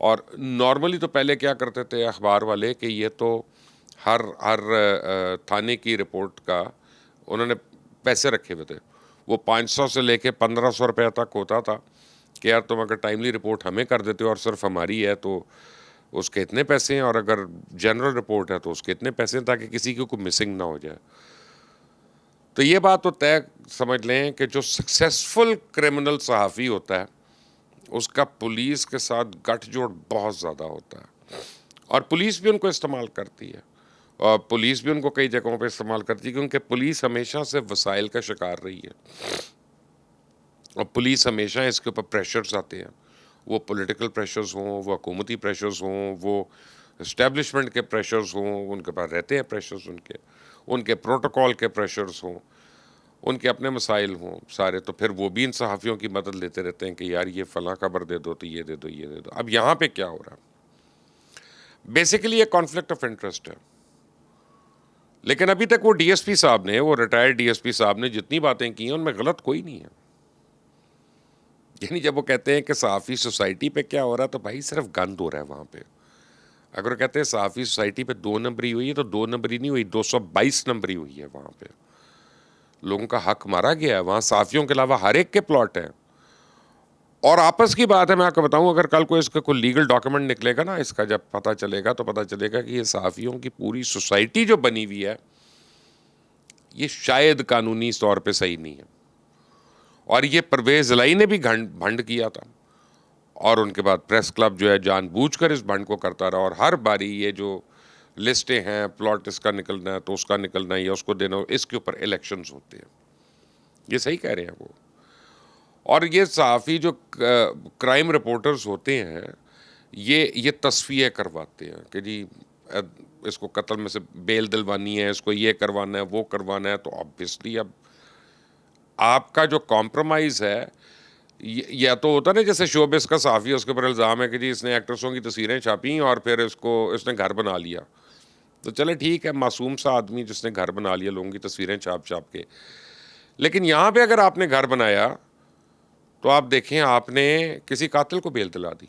اور نارملی تو پہلے کیا کرتے تھے اخبار والے کہ یہ تو ہر تھانے کی رپورٹ کا انہوں نے پیسے رکھے ہوئے تھے. وہ 500 سے لے کے 1500 روپے تک ہوتا تھا کہ یار تم اگر ٹائملی رپورٹ ہمیں کر دیتے ہو اور صرف ہماری ہے تو اس کے اتنے پیسے ہیں, اور اگر جنرل رپورٹ ہے تو اس کے اتنے پیسے ہیں, تاکہ کسی کی کوئی مسنگ نہ ہو جائے. تو یہ بات تو طے سمجھ لیں کہ جو سکسیسفل کرمنل صحافی ہوتا ہے اس کا پولیس کے ساتھ گٹھ جوڑ بہت زیادہ ہوتا ہے, اور پولیس بھی ان کو استعمال کرتی ہے, اور پولیس بھی ان کو کئی جگہوں پہ استعمال کرتی ہے, کیونکہ پولیس ہمیشہ سے وسائل کا شکار رہی ہے, اور پولیس ہمیشہ اس کے اوپر پریشرز آتے ہیں, وہ پولیٹیکل پریشرز ہوں, وہ حکومتی پریشرز ہوں, وہ اسٹیبلشمنٹ کے پریشرز ہوں, ان کے پاس رہتے ہیں پریشرز, ان کے پروٹوکول کے پریشرز ہوں, ان کے اپنے مسائل ہوں سارے, تو پھر وہ بھی ان صحافیوں کی مدد لیتے رہتے ہیں کہ یار یہ فلاں خبر دے دو تو یہ دے دو یہ دے دو. اب یہاں پہ کیا ہو رہا ہے, بیسیکلی یہ کانفلکٹ آف انٹرسٹ ہے. لیکن ابھی تک وہ ڈی ایس پی صاحب نے, وہ ریٹائرڈ ڈی ایس پی صاحب نے جتنی باتیں کی ہیں ان میں غلط کوئی نہیں ہے. یعنی جب وہ کہتے ہیں کہ صحافی سوسائٹی پہ کیا ہو رہا ہے, تو بھائی صرف گند ہو رہا ہے وہاں پہ. اگر وہ کہتے ہیں صحافی سوسائٹی پہ 2 نمبری ہوئی ہے, تو 2 نمبری نہیں ہوئی, 222 نمبری ہوئی ہے. وہاں پہ لوگوں کا حق مارا گیا ہے, وہاں صحافیوں کے علاوہ ہر ایک کے پلاٹ ہیں. اور آپس کی بات ہے, میں آپ کو بتاؤں, اگر کل کو اس کا کوئی لیگل ڈاکیومنٹ نکلے گا نا, اس کا جب پتہ چلے گا تو پتہ چلے گا کہ یہ صحافیوں کی پوری سوسائٹی جو بنی ہوئی ہے یہ شاید قانونی طور پہ صحیح نہیں ہے. اور یہ پرویز الہی نے بھی بھنڈ کیا تھا, اور ان کے بعد پریس کلب جو ہے جان بوجھ کر اس بھنڈ کو کرتا رہا, اور ہر باری یہ جو لسٹیں ہیں پلاٹ اس کا نکلنا ہے تو اس کا نکلنا ہے یا اس کو دینا, اس کے اوپر الیکشنز ہوتے ہیں. یہ صحیح کہہ رہے ہیں وہ. اور یہ صحافی جو کرائم رپورٹرز ہوتے ہیں یہ تصفیہ کرواتے ہیں کہ جی اس کو قتل میں سے بیل دلوانی ہے, اس کو یہ کروانا ہے وہ کروانا ہے. تو آبویسلی اب آپ کا جو کمپرومائز ہے, یا تو ہوتا نا جیسے شوبز کا صحافی ہے, اس کے اوپر الزام ہے کہ جی اس نے ایکٹریسوں کی تصویریں چھاپیں اور پھر اس نے گھر بنا لیا. تو چلے ٹھیک ہے, معصوم سا آدمی جس نے گھر بنا لیا لوگوں کی تصویریں چھاپ کے. لیکن یہاں پہ اگر آپ نے گھر بنایا تو آپ دیکھیں آپ نے کسی قاتل کو بیل دلا دی,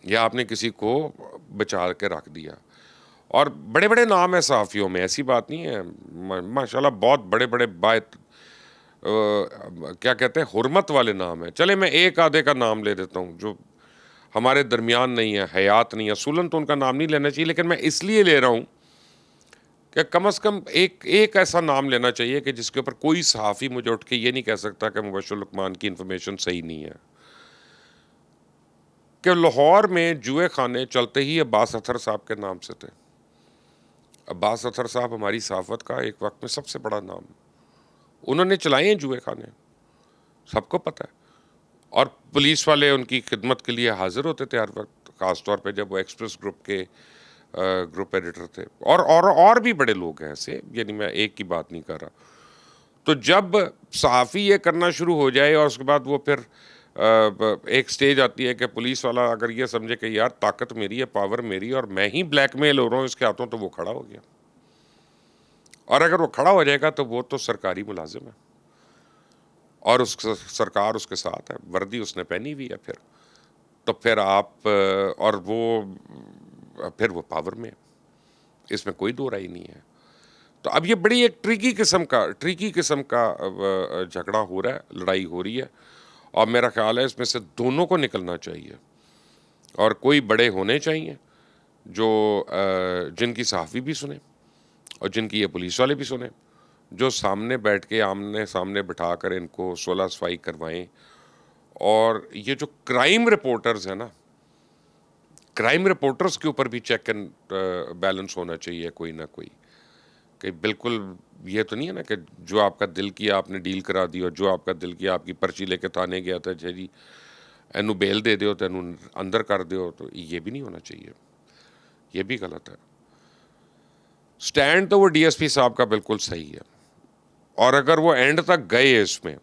یا آپ نے کسی کو بچا کے رکھ دیا. اور بڑے بڑے نام ہیں صحافیوں میں, ایسی بات نہیں ہے, ماشاءاللہ بہت بڑے بڑے کیا کہتے ہیں حرمت والے نام ہیں. چلے میں ایک آدھے کا نام لے دیتا ہوں جو ہمارے درمیان نہیں ہے, حیات نہیں ہے. اصولاً تو ان کا نام نہیں لینا چاہیے, لیکن میں اس لیے لے رہا ہوں کہ کم از کم ایک ایسا نام لینا چاہیے کہ جس کے اوپر کوئی صحافی مجھے اٹھ کے یہ نہیں کہہ سکتا کہ مبشر لقمان کی انفارمیشن صحیح نہیں ہے. کہ لاہور میں جوئے خانے چلتے ہی عباس اطہر صاحب کے نام سے تھے. عباس اطہر صاحب ہماری صحافت کا ایک وقت میں سب سے بڑا نام, انہوں نے چلائے ہیں جوئے خانے, سب کو پتہ ہے. اور پولیس والے ان کی خدمت کے لیے حاضر ہوتے تھے ہر وقت, خاص طور پہ جب وہ ایکسپریس گروپ کے گروپ ایڈیٹر تھے, اور بھی بڑے لوگ ہیں ایسے, یعنی میں ایک کی بات نہیں کر رہا. تو جب صحافی یہ کرنا شروع ہو جائے اور اس کے بعد وہ پھر ایک سٹیج آتی ہے کہ پولیس والا اگر یہ سمجھے کہ یار طاقت میری ہے, پاور میری ہے, اور میں ہی بلیک میل ہو رہا ہوں اس کے ہاتھوں, تو وہ کھڑا ہو گیا. اور اگر وہ کھڑا ہو جائے گا تو وہ تو سرکاری ملازم ہے, اور سرکار اس کے ساتھ ہے, وردی اس نے پہنی ہوئی ہے. تو پھر آپ اور وہ پاور میں, اس میں کوئی دو رائے نہیں ہے. تو اب یہ بڑی ایک ٹریکی قسم کا جھگڑا ہو رہا ہے, لڑائی ہو رہی ہے, اور میرا خیال ہے اس میں سے دونوں کو نکلنا چاہیے. اور کوئی بڑے ہونے چاہیے جو جن کی صحافی بھی سنیں اور جن کی یہ پولیس والے بھی سنیں, جو سامنے بیٹھ کے آمنے سامنے بٹھا کر ان کو صلح صفائی کروائیں. اور یہ جو کرائم رپورٹرز ہیں نا, کرائم رپورٹرز کے اوپر بھی چیک اینڈ بیلنس ہونا چاہیے کوئی نہ کوئی, کہ بالکل یہ تو نہیں ہے نا کہ جو آپ کا دل کیا آپ نے ڈیل کرا دی, اور جو آپ کا دل کیا آپ کی پرچی لے کے تھانے گیا تھا جی اینو بیل دے دیو تو اینو اندر کر دیو. تو یہ بھی نہیں ہونا چاہیے, یہ بھی غلط ہے. سٹینڈ تو وہ ڈی ایس پی صاحب کا بالکل صحیح ہے, اور اگر وہ اینڈ تک گئے اس میں,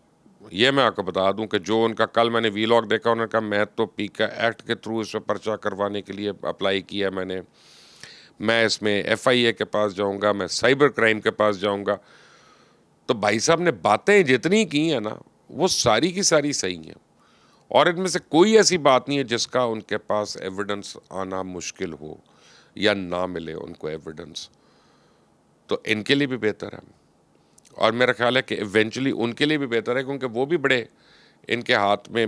یہ میں آپ کو بتا دوں کہ جو ان کا کل میں نے وی لاگ دیکھا, انہوں نے کہا میں تو پیکا ایکٹ کے تھرو اس پہ پرچہ کروانے کے لیے اپلائی کیا میں اس میں ایف آئی اے کے پاس جاؤں گا, میں سائبر کرائم کے پاس جاؤں گا. تو بھائی صاحب نے باتیں جتنی کی ہیں نا وہ ساری کی ساری صحیح ہیں, اور ان میں سے کوئی ایسی بات نہیں ہے جس کا ان کے پاس ایویڈنس آنا مشکل ہو یا نہ ملے ان کو ایویڈنس. تو ان کے لیے بھی بہتر ہے, اور میرا خیال ہے کہ ایونچولی ان کے لیے بھی بہتر ہے, کیونکہ وہ بھی بڑے ان کے ہاتھ میں,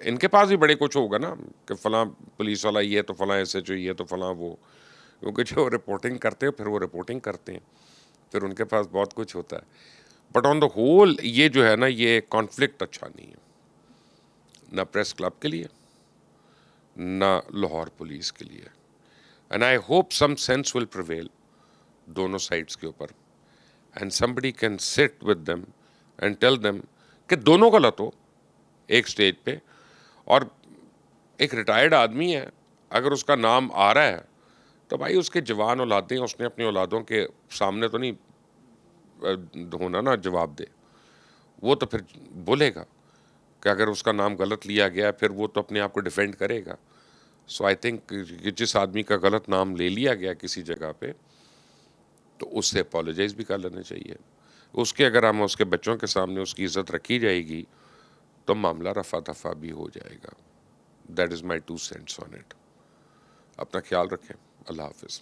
ان کے پاس بھی بڑے کچھ ہوگا نا کہ فلاں پولیس والا یہ تو فلاں ایسے جو یہ تو فلاں وہ, کیونکہ جو رپورٹنگ کرتے ہیں پھر وہ رپورٹنگ کرتے ہیں, پھر ان کے پاس بہت کچھ ہوتا ہے. بٹ آن دا ہول یہ جو ہے نا یہ کانفلکٹ اچھا نہیں ہے, نہ پریس کلب کے لیے نہ لاہور پولیس کے لیے. And I hope some sense will prevail دونوں سائڈس کے اوپر, and somebody can sit with them and tell them کہ دونوں غلط ہو ایک سٹیج پہ. اور ایک ریٹائرڈ آدمی ہے, اگر اس کا نام آ رہا ہے تو بھائی اس کے جوان اولادیں, اس نے اپنی اولادوں کے سامنے تو نہیں ہونا نا جواب دے, وہ تو پھر بولے گا کہ اگر اس کا نام غلط لیا گیا پھر وہ تو اپنے آپ کو ڈیفینڈ کرے گا. سو آئی تھنک جس آدمی کا غلط نام لے لیا گیا کسی جگہ پہ تو اس سے اپالوجائز بھی کر لینا چاہیے. اس کے اگر ہم اس کے بچوں کے سامنے اس کی عزت رکھی جائے گی تو معاملہ رفع دفع بھی ہو جائے گا. That is my 2 cents on it. اپنا خیال رکھیں. اللہ حافظ.